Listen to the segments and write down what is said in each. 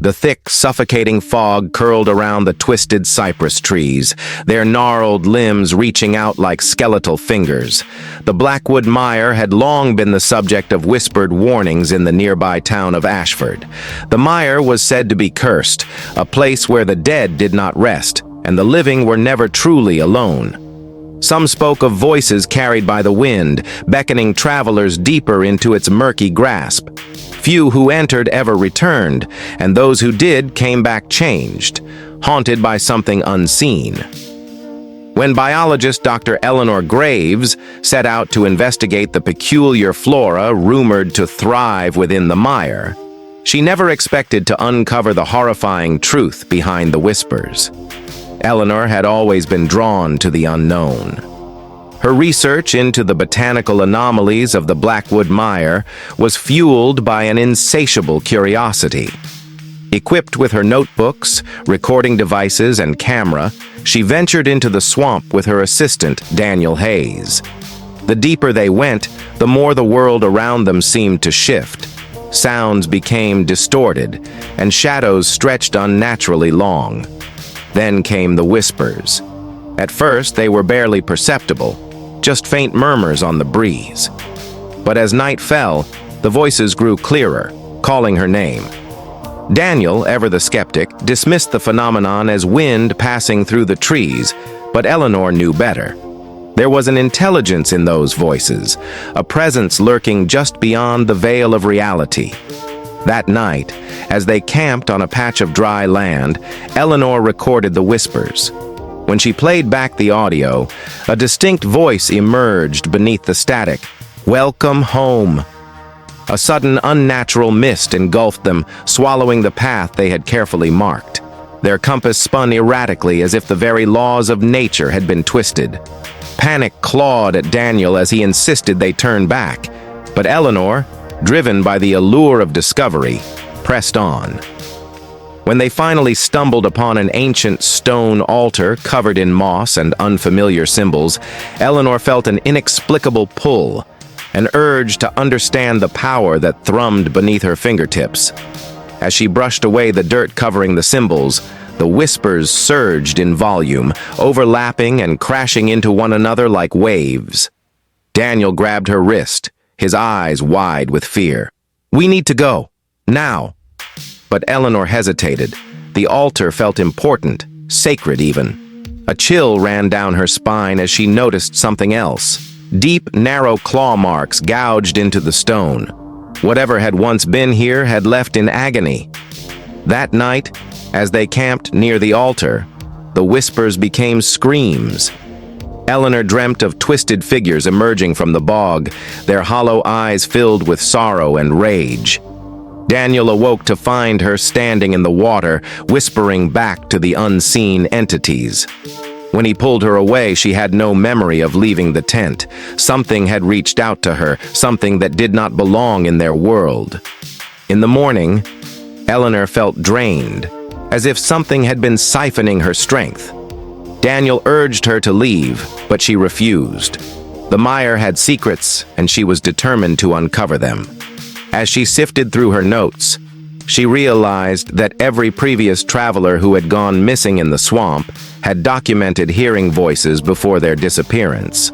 The thick, suffocating fog curled around the twisted cypress trees, their gnarled limbs reaching out like skeletal fingers. The Blackwood Mire had long been the subject of whispered warnings in the nearby town of Ashford. The mire was said to be cursed, a place where the dead did not rest, and the living were never truly alone. Some spoke of voices carried by the wind, beckoning travelers deeper into its murky grasp. Few who entered ever returned, and those who did came back changed, haunted by something unseen. When biologist Dr. Eleanor Graves set out to investigate the peculiar flora rumored to thrive within the mire, she never expected to uncover the horrifying truth behind the whispers. Eleanor had always been drawn to the unknown. Her research into the botanical anomalies of the Blackwood Mire was fueled by an insatiable curiosity. Equipped with her notebooks, recording devices, and camera, she ventured into the swamp with her assistant, Daniel Hayes. The deeper they went, the more the world around them seemed to shift. Sounds became distorted, and shadows stretched unnaturally long. Then came the whispers. At first, they were barely perceptible, just faint murmurs on the breeze. But as night fell, the voices grew clearer, calling her name. Daniel, ever the skeptic, dismissed the phenomenon as wind passing through the trees, but Eleanor knew better. There was an intelligence in those voices, a presence lurking just beyond the veil of reality. That night, as they camped on a patch of dry land, Eleanor recorded the whispers. When she played back the audio, a distinct voice emerged beneath the static. "Welcome home." A sudden unnatural mist engulfed them, swallowing the path they had carefully marked. Their compass spun erratically as if the very laws of nature had been twisted. Panic clawed at Daniel as he insisted they turn back, but Eleanor, driven by the allure of discovery, pressed on. When they finally stumbled upon an ancient stone altar covered in moss and unfamiliar symbols, Eleanor felt an inexplicable pull, an urge to understand the power that thrummed beneath her fingertips. As she brushed away the dirt covering the symbols, the whispers surged in volume, overlapping and crashing into one another like waves. Daniel grabbed her wrist, his eyes wide with fear. "We need to go. Now." But Eleanor hesitated. The altar felt important, sacred even. A chill ran down her spine as she noticed something else. Deep, narrow claw marks gouged into the stone. Whatever had once been here had left in agony. That night, as they camped near the altar, the whispers became screams. Eleanor dreamt of twisted figures emerging from the bog, their hollow eyes filled with sorrow and rage. Daniel awoke to find her standing in the water, whispering back to the unseen entities. When he pulled her away, she had no memory of leaving the tent. Something had reached out to her, something that did not belong in their world. In the morning, Eleanor felt drained, as if something had been siphoning her strength. Daniel urged her to leave, but she refused. The mire had secrets, and she was determined to uncover them. As she sifted through her notes, she realized that every previous traveler who had gone missing in the swamp had documented hearing voices before their disappearance.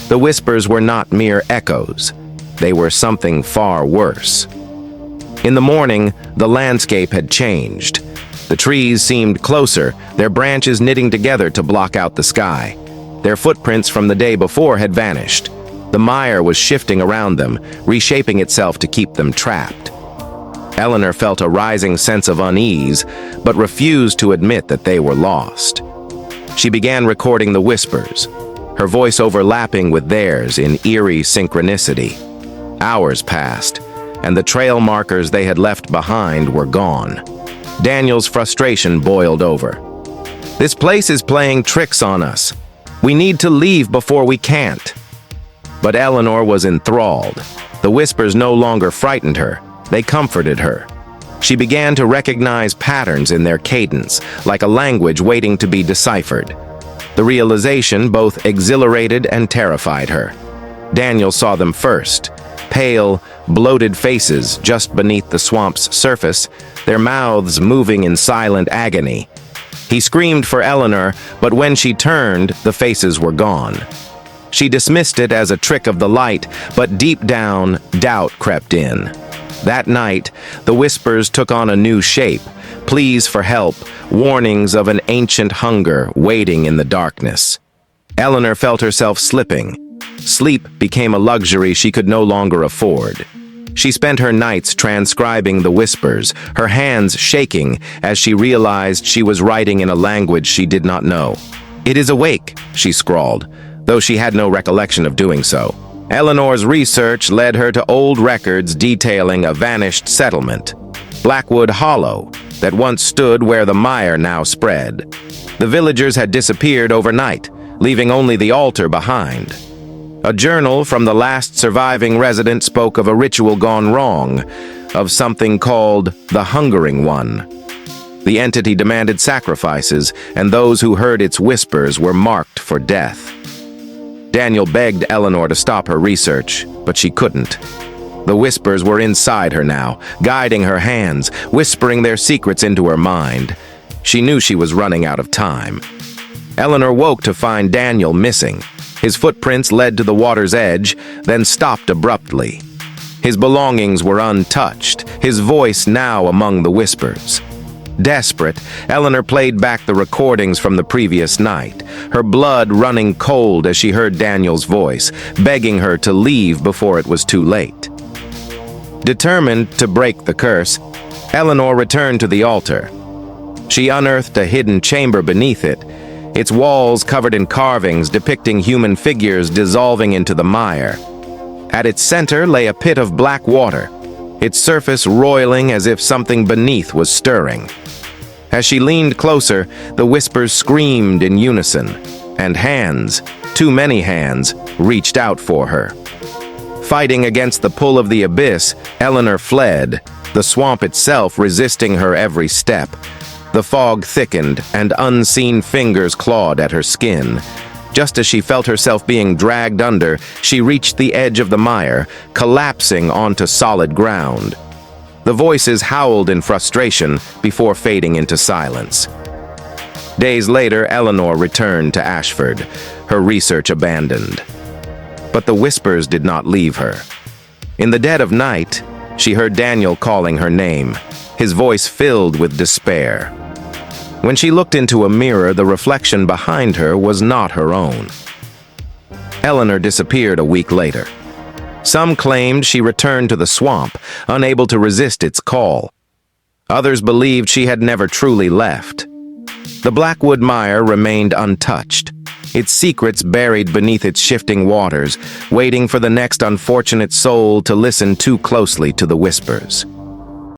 The whispers were not mere echoes. They were something far worse. In the morning, the landscape had changed. The trees seemed closer, their branches knitting together to block out the sky. Their footprints from the day before had vanished. The mire was shifting around them, reshaping itself to keep them trapped. Eleanor felt a rising sense of unease, but refused to admit that they were lost. She began recording the whispers, her voice overlapping with theirs in eerie synchronicity. Hours passed, and the trail markers they had left behind were gone. Daniel's frustration boiled over. "This place is playing tricks on us. We need to leave before we can't." But Eleanor was enthralled. The whispers no longer frightened her. They comforted her. She began to recognize patterns in their cadence, like a language waiting to be deciphered. The realization both exhilarated and terrified her. Daniel saw them first. pale, bloated faces just beneath the swamp's surface, their mouths moving in silent agony. He screamed for Eleanor, but when she turned, the faces were gone. She dismissed it as a trick of the light, but deep down, doubt crept in. That night, the whispers took on a new shape, pleas for help, warnings of an ancient hunger waiting in the darkness. Eleanor felt herself slipping. Sleep became a luxury she could no longer afford. She spent her nights transcribing the whispers, her hands shaking as she realized she was writing in a language she did not know. "It is awake," she scrawled, though she had no recollection of doing so. Eleanor's research led her to old records detailing a vanished settlement, Blackwood Hollow, that once stood where the mire now spread. The villagers had disappeared overnight, leaving only the altar behind. A journal from the last surviving resident spoke of a ritual gone wrong, of something called the Hungering One. The entity demanded sacrifices, and those who heard its whispers were marked for death. Daniel begged Eleanor to stop her research, but she couldn't. The whispers were inside her now, guiding her hands, whispering their secrets into her mind. She knew she was running out of time. Eleanor woke to find Daniel missing. His footprints led to the water's edge, then stopped abruptly. His belongings were untouched, his voice now among the whispers. Desperate, Eleanor played back the recordings from the previous night, her blood running cold as she heard Daniel's voice, begging her to leave before it was too late. Determined to break the curse, Eleanor returned to the altar. She unearthed a hidden chamber beneath it, its walls covered in carvings depicting human figures dissolving into the mire. At its center lay a pit of black water, its surface roiling as if something beneath was stirring. As she leaned closer, the whispers screamed in unison, and hands, too many hands, reached out for her. Fighting against the pull of the abyss, Eleanor fled, the swamp itself resisting her every step. The fog thickened, and unseen fingers clawed at her skin. Just as she felt herself being dragged under, she reached the edge of the mire, collapsing onto solid ground. The voices howled in frustration before fading into silence. Days later, Eleanor returned to Ashford, her research abandoned. But the whispers did not leave her. In the dead of night, she heard Daniel calling her name, his voice filled with despair. When she looked into a mirror, the reflection behind her was not her own. Eleanor disappeared a week later. Some claimed she returned to the swamp, unable to resist its call. Others believed she had never truly left. The Blackwood Mire remained untouched, its secrets buried beneath its shifting waters, waiting for the next unfortunate soul to listen too closely to the whispers.